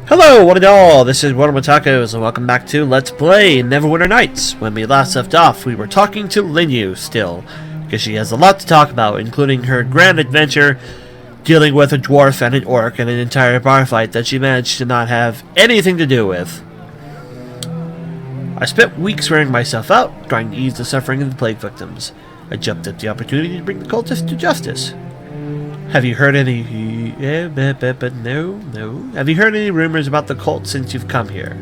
Hello, one and all, this is WellArmedWithTacos, and welcome back to Let's Play Neverwinter Nights. When we last left off, we were talking to Linyu still, because she has a lot to talk about, including her grand adventure dealing with a dwarf and an orc and an entire bar fight that she managed to not have anything to do with. I spent weeks wearing myself out, trying to ease the suffering of the plague victims. I jumped at the opportunity to bring the cultists to justice. Have you heard any... No. Have you heard any rumors about the cult since you've come here?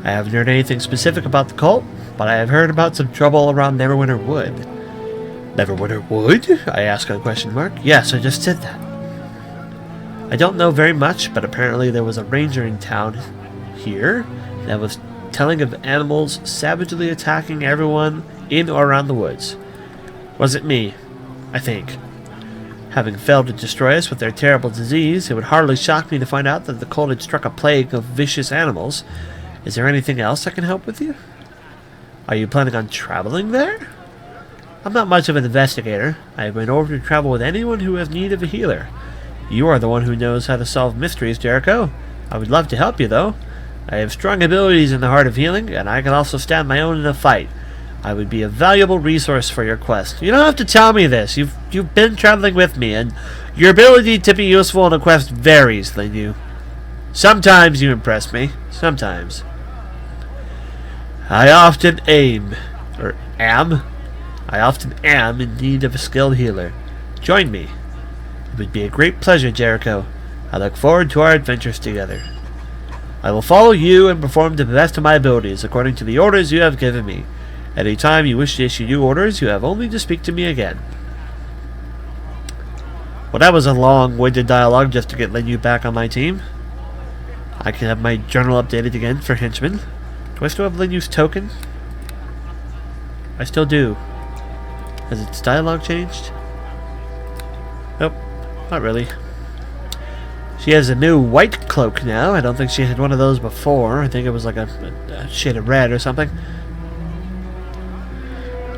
I haven't heard anything specific about the cult, but I have heard about some trouble around Neverwinter Wood. Neverwinter Wood? I asked a question mark. Yes, I just said that. I don't know very much, but apparently there was a ranger in town here that was telling of animals savagely attacking everyone in or around the woods. Wasn't me, I think. Having failed to destroy us with their terrible disease, it would hardly shock me to find out that the cult had struck a plague of vicious animals. Is there anything else I can help with you? Are you planning on traveling there? I'm not much of an investigator. I have been ordered to travel with anyone who has need of a healer. You are the one who knows how to solve mysteries, Jericho. I would love to help you, though. I have strong abilities in the heart of healing, and I can also stand my own in a fight. I would be a valuable resource for your quest. You don't have to tell me this. You've been traveling with me, and your ability to be useful in a quest varies, Linyu. Sometimes you impress me. Sometimes. I often am in need of a skilled healer. Join me. It would be a great pleasure, Jericho. I look forward to our adventures together. I will follow you and perform to the best of my abilities according to the orders you have given me. Any time you wish to issue new orders, you have only to speak to me again. Well, that was a long-winded dialogue just to get Linyu back on my team. I can have my journal updated again for henchmen. Do I still have Linyu's token? I still do. Has its dialogue changed? Nope, not really. She has a new white cloak now. I don't think she had one of those before. I think it was like a shade of red or something.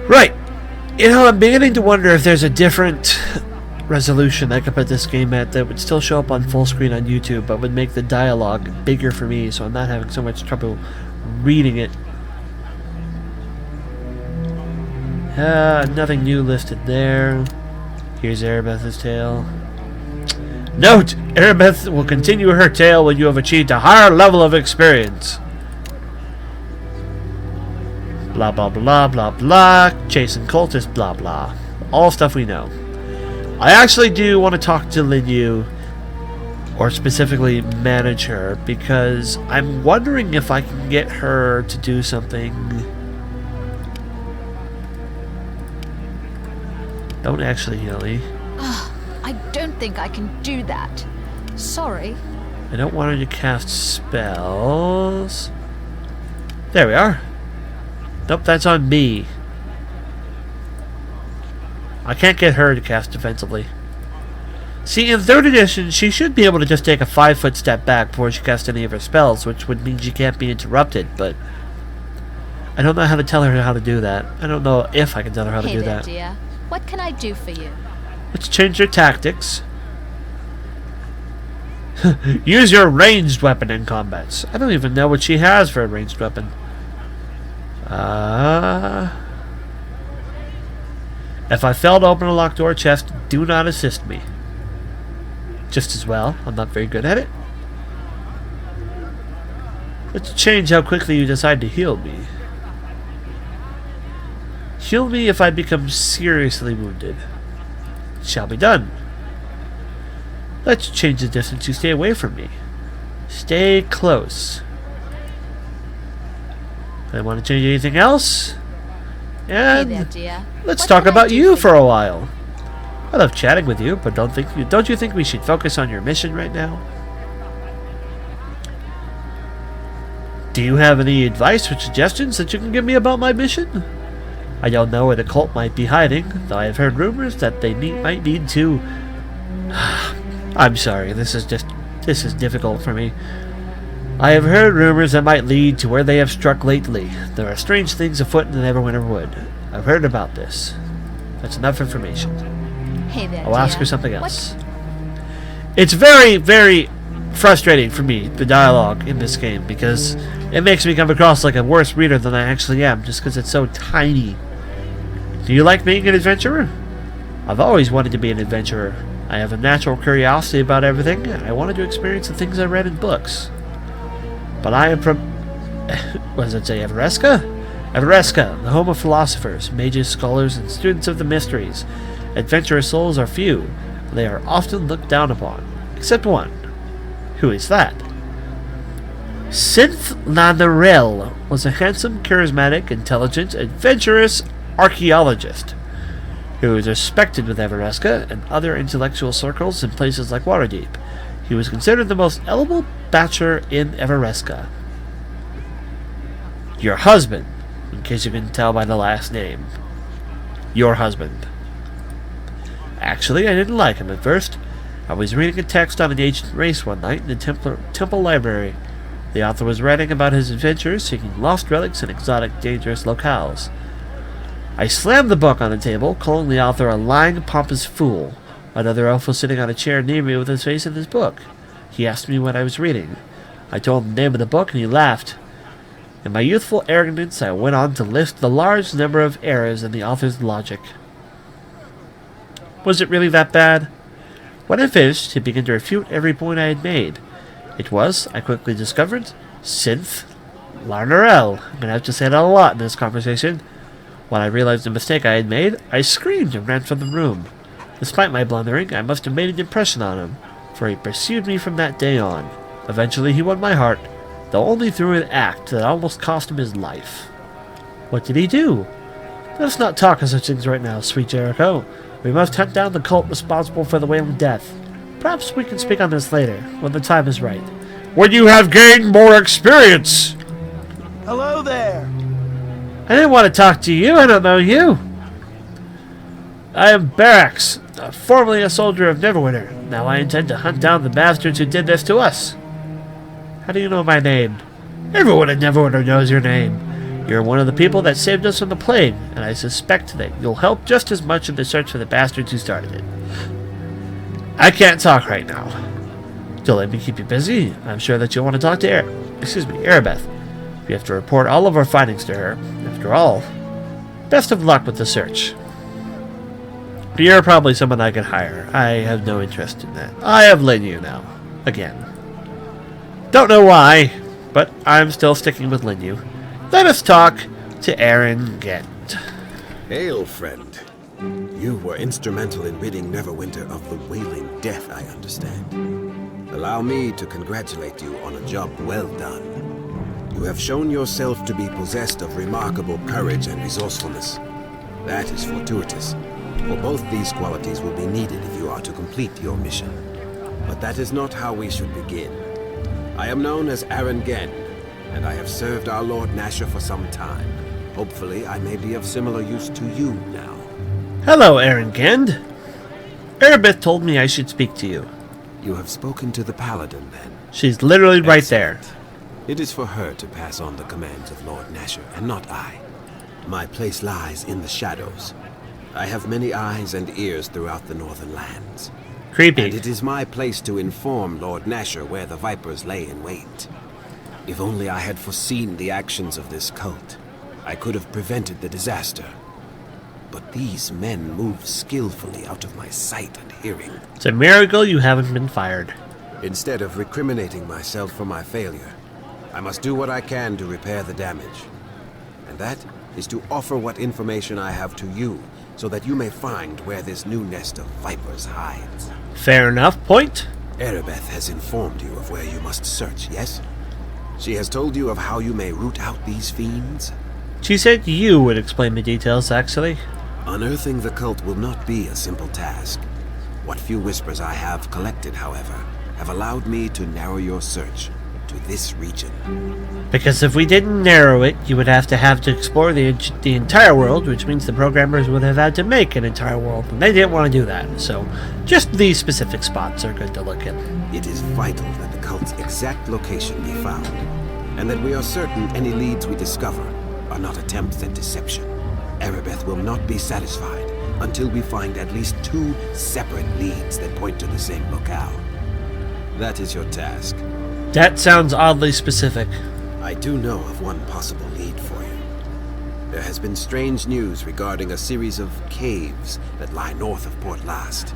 Right. You know, I'm beginning to wonder if there's a different resolution I could put this game at that would still show up on full screen on YouTube, but would make the dialogue bigger for me, so I'm not having so much trouble reading it. Nothing new listed there. Here's Erebeth's tale. Note! Erebeth will continue her tale when you have achieved a higher level of experience. Blah blah blah blah blah. Chasing cultists, blah blah. All stuff we know. I actually do want to talk to Linyu, or specifically manage her, because I'm wondering if I can get her to do something. Don't actually heal me. I don't think I can do that. Sorry. I don't want her to cast spells. There we are. Nope, that's on me. I can't get her to cast defensively. See, in 3rd edition, she should be able to just take a 5-foot step back before she casts any of her spells, which would mean she can't be interrupted, but I don't know how to tell her how to do that. I don't know if I can tell her how to do that. Dear. What can I do for you? Let's change your tactics. Use your ranged weapon in combats. I don't even know what she has for a ranged weapon. If I fail to open a locked door chest, do not assist me. Just as well. I'm not very good at it. Let's change how quickly you decide to heal me. Heal me if I become seriously wounded. Shall be done. Let's change the distance you stay away from me. Stay close. I want to change anything else? And hey there, dear. Let's talk about you for a while. I love chatting with you, but don't you think we should focus on your mission right now? Do you have any advice or suggestions that you can give me about my mission? I don't know where the cult might be hiding, though I have heard rumors that they might need to... I'm sorry, this is difficult for me. I have heard rumors that might lead to where they have struck lately. There are strange things afoot in the Neverwinter Wood. I've heard about this. That's enough information. Hey there, I'll ask her something else. It's very, very frustrating for me, the dialogue in this game, because it makes me come across like a worse reader than I actually am, just because it's so tiny. Do you like being an adventurer? I've always wanted to be an adventurer. I have a natural curiosity about everything, and I wanted to experience the things I read in books. But I am from... what does it say, Everesca? Everesca, the home of philosophers, mages, scholars, and students of the mysteries. Adventurous souls are few. They are often looked down upon. Except one. Who is that? Synth Lanarel was a handsome, charismatic, intelligent, adventurous archaeologist who was respected with Everesca and other intellectual circles in places like Waterdeep. He was considered the most eligible bachelor in Everesca. Your husband, in case you can tell by the last name. Your husband. Actually, I didn't like him at first. I was reading a text on an ancient race one night in the temple library. The author was writing about his adventures, seeking lost relics in exotic, dangerous locales. I slammed the book on the table, calling the author a lying, pompous fool. Another elf was sitting on a chair near me with his face in his book. He asked me what I was reading. I told him the name of the book, and he laughed. In my youthful arrogance, I went on to list the large number of errors in the author's logic. Was it really that bad? When I finished, he began to refute every point I had made. It was, I quickly discovered, Synth Larnarel. I'm going to have to say that a lot in this conversation. When I realized the mistake I had made, I screamed and ran from the room. Despite my blundering, I must have made an impression on him, for he pursued me from that day on. Eventually he won my heart, though only through an act that almost cost him his life. What did he do? Let's not talk of such things right now, sweet Jericho. We must hunt down the cult responsible for the Wailing Death. Perhaps we can speak on this later, when the time is right. When you have gained more experience! Hello there! I didn't want to talk to you, I don't know you. I am Barax, formerly a soldier of Neverwinter. Now I intend to hunt down the bastards who did this to us. How do you know my name? Everyone in Neverwinter knows your name. You're one of the people that saved us from the plague, and I suspect that you'll help just as much in the search for the bastards who started it. I can't talk right now. To let me keep you busy, I'm sure that you'll want to talk to Erebeth. We have to report all of our findings to her. After all, best of luck with the search. You're probably someone I can hire. I have no interest in that. I have Linyu now. Again. Don't know why, but I'm still sticking with Linyu. Let us talk to Aaron Gent. Hail, friend. You were instrumental in ridding Neverwinter of the Wailing Death, I understand. Allow me to congratulate you on a job well done. You have shown yourself to be possessed of remarkable courage and resourcefulness. That is fortuitous, for both these qualities will be needed if you are to complete your mission. But that is not how we should begin. I am known as Aaron Gent, and I have served our Lord Nasher for some time. Hopefully, I may be of similar use to you now. Hello, Aaron Gent. Erebeth told me I should speak to you. You have spoken to the Paladin, then? She's literally right there. It is for her to pass on the commands of Lord Nasher, and not I. My place lies in the shadows. I have many eyes and ears throughout the northern lands. Creepy. And it is my place to inform Lord Nasher where the Vipers lay in wait. If only I had foreseen the actions of this cult, I could have prevented the disaster. But these men move skillfully out of my sight and hearing. It's a miracle you haven't been fired. Instead of recriminating myself for my failure, I must do what I can to repair the damage. And that is to offer what information I have to you, so that you may find where this new nest of vipers hides. Fair enough. Point? Erebeth has informed you of where you must search, yes? She has told you of how you may root out these fiends? She said you would explain the details, actually. Unearthing the cult will not be a simple task. What few whispers I have collected, however, have allowed me to narrow your search to this region. Because if we didn't narrow it, you would have to explore the entire world, which means the programmers would have had to make an entire world, and they didn't want to do that. So, just these specific spots are good to look at. It is vital that the cult's exact location be found, and that we are certain any leads we discover are not attempts at deception. Erebeth will not be satisfied until we find at least 2 separate leads that point to the same locale. That is your task. That sounds oddly specific. I do know of one possible lead for you. There has been strange news regarding a series of caves that lie north of Port Last.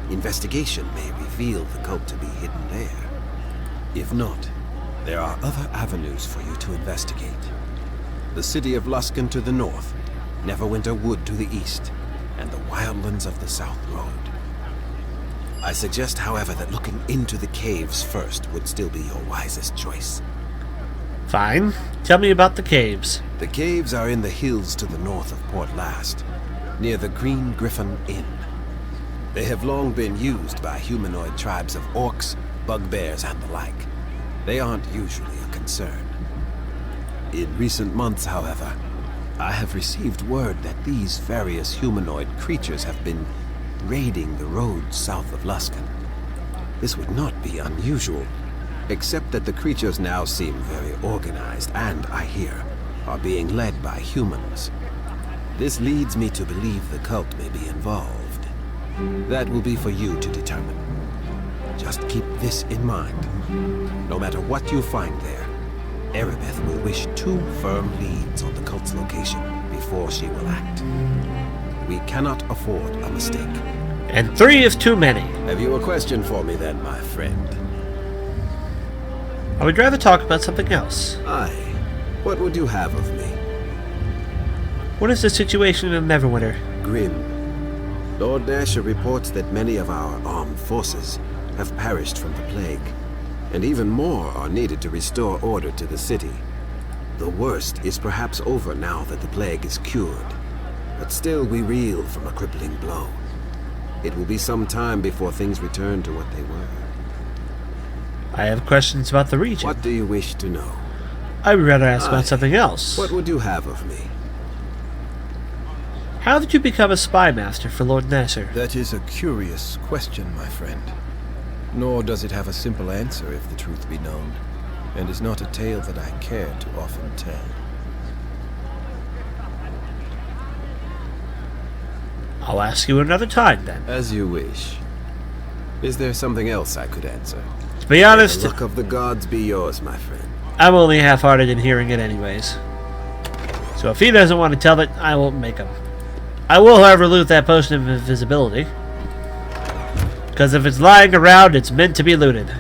Investigation may reveal the cult to be hidden there. If not, there are other avenues for you to investigate. The city of Luskan to the north, Neverwinter Wood to the east, and the wildlands of the South Road. I suggest, however, that looking into the caves first would still be your wisest choice. Fine. Tell me about the caves. The caves are in the hills to the north of Port Last, near the Green Griffin Inn. They have long been used by humanoid tribes of orcs, bugbears, and the like. They aren't usually a concern. In recent months, however, I have received word that these various humanoid creatures have been raiding the roads south of Luskan. This would not be unusual, except that the creatures now seem very organized and, I hear, are being led by humans. This leads me to believe the cult may be involved. That will be for you to determine. Just keep this in mind. No matter what you find there, Erebeth will wish 2 firm leads on the cult's location before she will act. We cannot afford a mistake. And 3 is too many. Have you a question for me then, my friend? I would rather talk about something else. Aye. What would you have of me? What is the situation in Neverwinter? Grim. Lord Nasher reports that many of our armed forces have perished from the plague, and even more are needed to restore order to the city. The worst is perhaps over now that the plague is cured, but still we reel from a crippling blow. It will be some time before things return to what they were. I have questions about the region. What do you wish to know? I would rather ask about something else. What would you have of me? How did you become a spy master for Lord Nasser? That is a curious question, my friend. Nor does it have a simple answer if the truth be known, and is not a tale that I care to often tell. I'll ask you another time, then. As you wish. Is there something else I could answer? To be honest, The luck of the gods be yours, my friend. I'm only half-hearted in hearing it anyways. So if he doesn't want to tell it, I won't make him. I will, however, loot that potion of invisibility. Because if it's lying around, it's meant to be looted.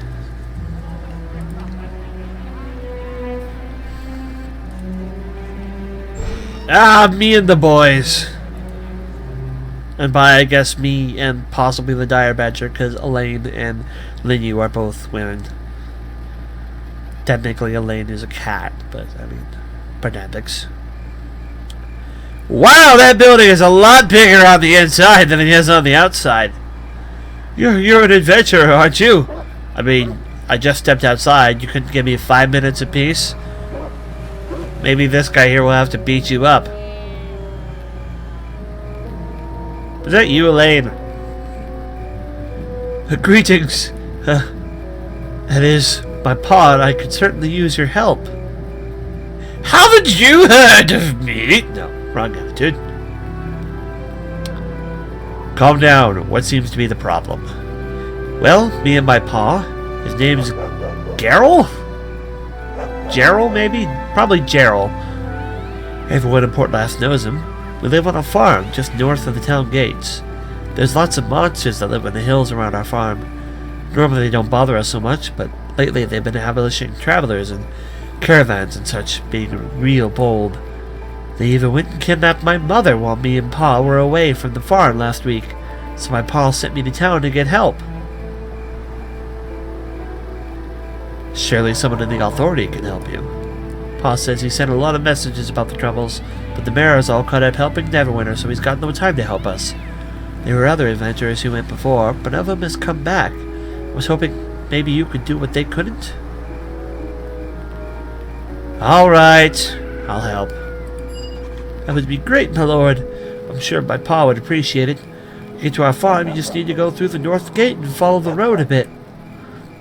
Ah, me and the boys. And by, I guess, me and possibly the Dire Badger, because Elaine and Linyu are both women. Technically, Elaine is a cat, but, I mean, Bernadix. Wow, that building is a lot bigger on the inside than it is on the outside. You're an adventurer, aren't you? I mean, I just stepped outside. You couldn't give me 5 minutes apiece? Maybe this guy here will have to beat you up. Is that you, Elaine? Greetings. That is my paw, and I could certainly use your help. Haven't you heard of me? No, wrong attitude. Calm down. What seems to be the problem? Well, me and my paw. His name's Geralt? Geralt, maybe? Probably Geralt. Everyone in Port Last knows him. We live on a farm just north of the town gates. There's lots of monsters that live in the hills around our farm. Normally they don't bother us so much, but lately they've been ambushing travelers and caravans and such, being real bold. They even went and kidnapped my mother while me and Pa were away from the farm last week, so my Pa sent me to town to get help. Surely someone in the authority can help you. Pa says he sent a lot of messages about the troubles, but the mayor is all caught up helping Neverwinter, so he's got no time to help us. There were other adventurers who went before, but none of them has come back. I was hoping maybe you could do what they couldn't? Alright, I'll help. That would be great, my lord. I'm sure my pa would appreciate it. To get to our farm, you just need to go through the north gate and follow the road a bit.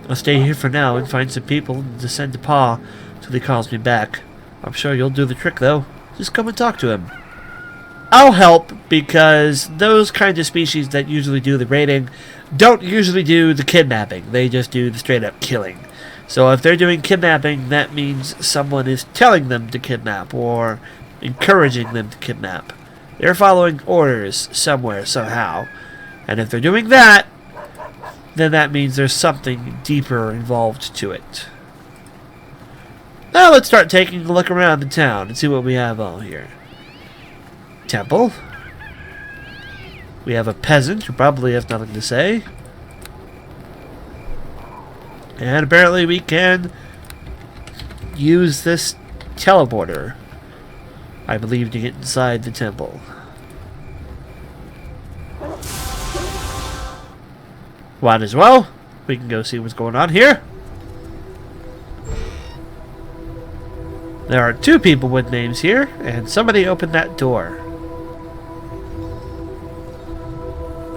I'll stay here for now and find some people and descend to Pa till he calls me back. I'm sure you'll do the trick, though. Just come and talk to him. I'll help because those kinds of species that usually do the raiding don't usually do the kidnapping. They just do the straight up killing. So if they're doing kidnapping, that means someone is telling them to kidnap or encouraging them to kidnap. They're following orders somewhere, somehow. And if they're doing that, then that means there's something deeper involved to it. Now let's start taking a look around the town and see what we have all here. Temple. We have a peasant who probably has nothing to say. And apparently we can use this teleporter, I believe, to get inside the temple. Might as well. We can go see what's going on here. There are 2 people with names here, and somebody opened that door.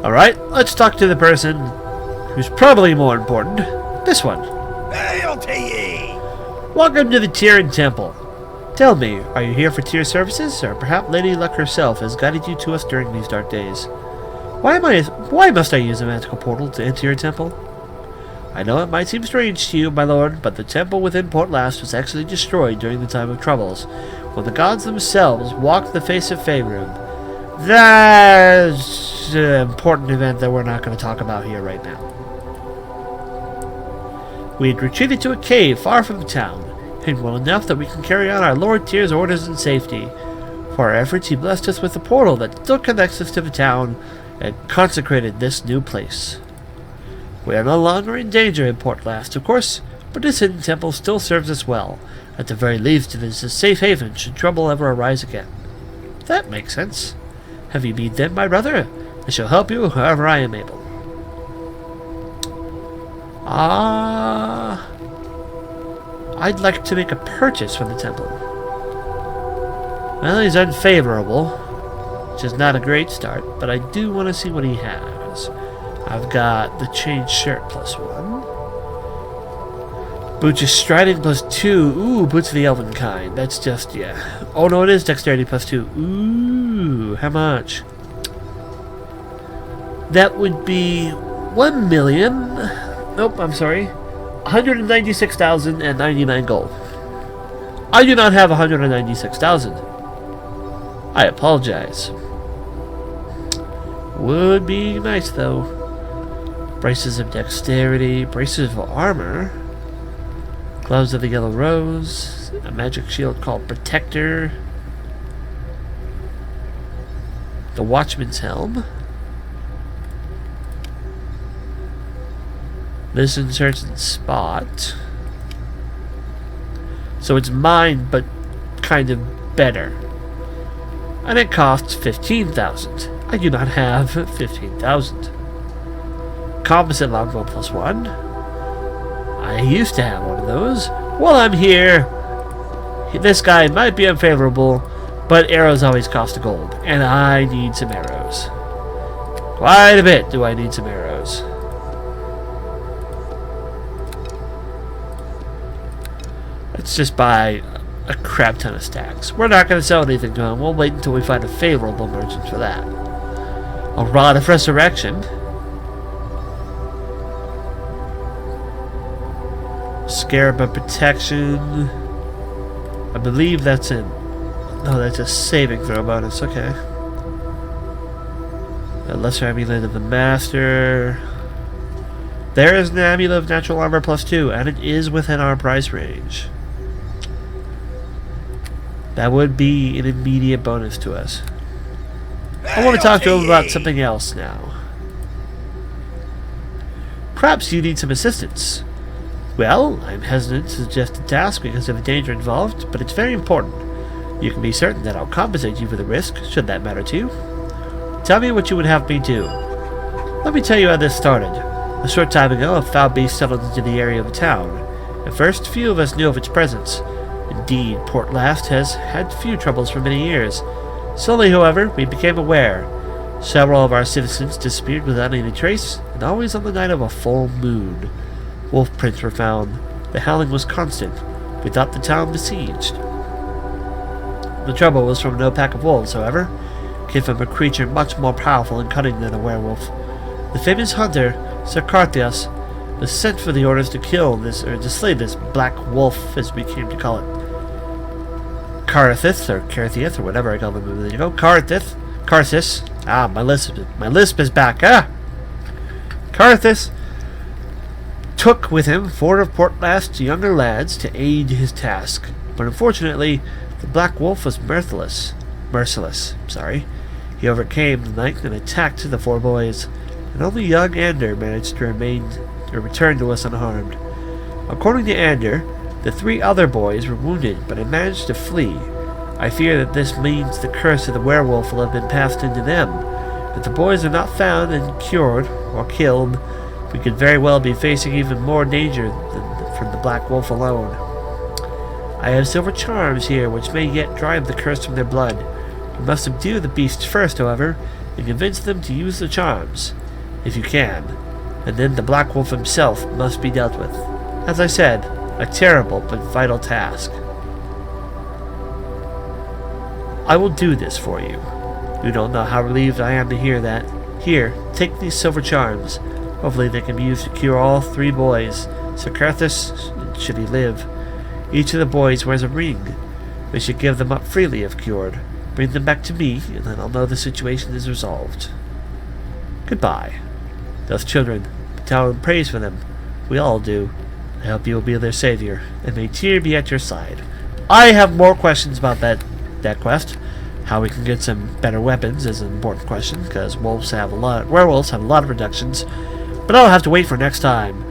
Alright, let's talk to the person who's probably more important. This one. Hail to ye! Welcome to the Tyrian Temple. Tell me, are you here for tier services, or perhaps Lady Luck herself has guided you to us during these dark days? Why must I use a magical portal to enter your temple? I know it might seem strange to you, my lord, but the temple within Port Last was actually destroyed during the time of troubles, when the gods themselves walked the face of Faerun. That's an important event that we're not going to talk about here right now. We had retreated to a cave far from the town, hidden well enough that we can carry out our Lord Tyr's orders in safety. For our efforts, he blessed us with a portal that still connects us to the town and consecrated this new place. We are no longer in danger in Port Last, of course, but this hidden temple still serves us well. At the very least, it is a safe haven should trouble ever arise again. That makes sense. Have you need then, my brother? I shall help you however I am able. I'd like to make a purchase from the temple. Well, he's unfavorable, which is not a great start, but I do want to see what he has. I've got the chain shirt +1. Boots of striding +2. Ooh, boots of the elven kind. That's just, yeah. Oh no, it is dexterity +2. Ooh, how much? That would be 1,000,000. Nope, I'm sorry. 196,099 gold. I do not have 196,000. I apologize. Would be nice though. Braces of dexterity, braces of armor, gloves of the yellow rose, a magic shield called Protector, the Watchman's helm. This inserts in spot. So it's mine, but kind of better. And it costs 15,000. I do not have 15,000. Composite longbow +1. I used to have one of those. While I'm here, this guy might be unfavorable, but arrows always cost a gold, and I need some arrows. Quite a bit do I need some arrows. Let's just buy a crap ton of stacks. We're not going to sell anything to him. We'll wait until we find a favorable merchant for that. A rod of resurrection. Scarab of protection. I believe that's in. No, that's a saving throw bonus. Okay. A lesser amulet of the master. There is an amulet of natural armor +2, and it is within our price range. That would be an immediate bonus to us. I want to talk to him about something else now. Perhaps you need some assistance. Well, I'm hesitant to suggest a task because of the danger involved, but it's very important. You can be certain that I'll compensate you for the risk, should that matter to you. Tell me what you would have me do. Let me tell you how this started. A short time ago, a foul beast settled into the area of the town. At first, few of us knew of its presence. Indeed, Port Last has had few troubles for many years. Slowly, however, we became aware. Several of our citizens disappeared without any trace, and always on the night of a full moon. Wolf prints were found. The howling was constant. We thought the town besieged. The trouble was from no pack of wolves, however. came from a creature much more powerful and cunning than a werewolf. The famous hunter, Sir Carthius, was sent for the orders to kill this, or to slay this black wolf, as we came to call it. Carthith, or Carthieth, or whatever I call them. There you go. Carthith. Carthis. Ah, my lisp is back. Ah! Carthis took with him 4 of Portlast's younger lads to aid his task, but unfortunately, the Black Wolf was merciless. He overcame the knight and attacked the 4 boys, and only young Ander managed to return to us unharmed. According to Ander, the 3 other boys were wounded, but had managed to flee. I fear that this means the curse of the werewolf will have been passed into them. If the boys are not found and cured, or killed, we could very well be facing even more danger than from the Black Wolf alone. I have silver charms here which may yet drive the curse from their blood. You must subdue the beasts first, however, and convince them to use the charms, if you can, and then the Black Wolf himself must be dealt with. As I said, a terrible but vital task. I will do this for you. You don't know how relieved I am to hear that. Here, take these silver charms. Hopefully they can be used to cure all 3 boys, Sir Carthus, should he live. Each of the boys wears a ring. We should give them up freely if cured. Bring them back to me, and then I'll know the situation is resolved. Goodbye. Those children, Talon prays for them. We all do. I hope you will be their savior, and may Tyr be at your side. I have more questions about that quest. How we can get some better weapons is an important question, because werewolves have a lot of reductions. But I'll have to wait for next time.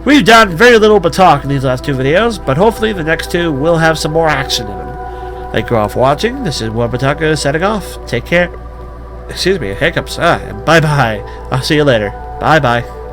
We've done very little but talk in these last 2 videos, but hopefully the next 2 will have some more action in them. Thank you all for watching. This is WellArmedWithTacos setting off. Take care. Excuse me, hiccups. And bye-bye. I'll see you later. Bye-bye.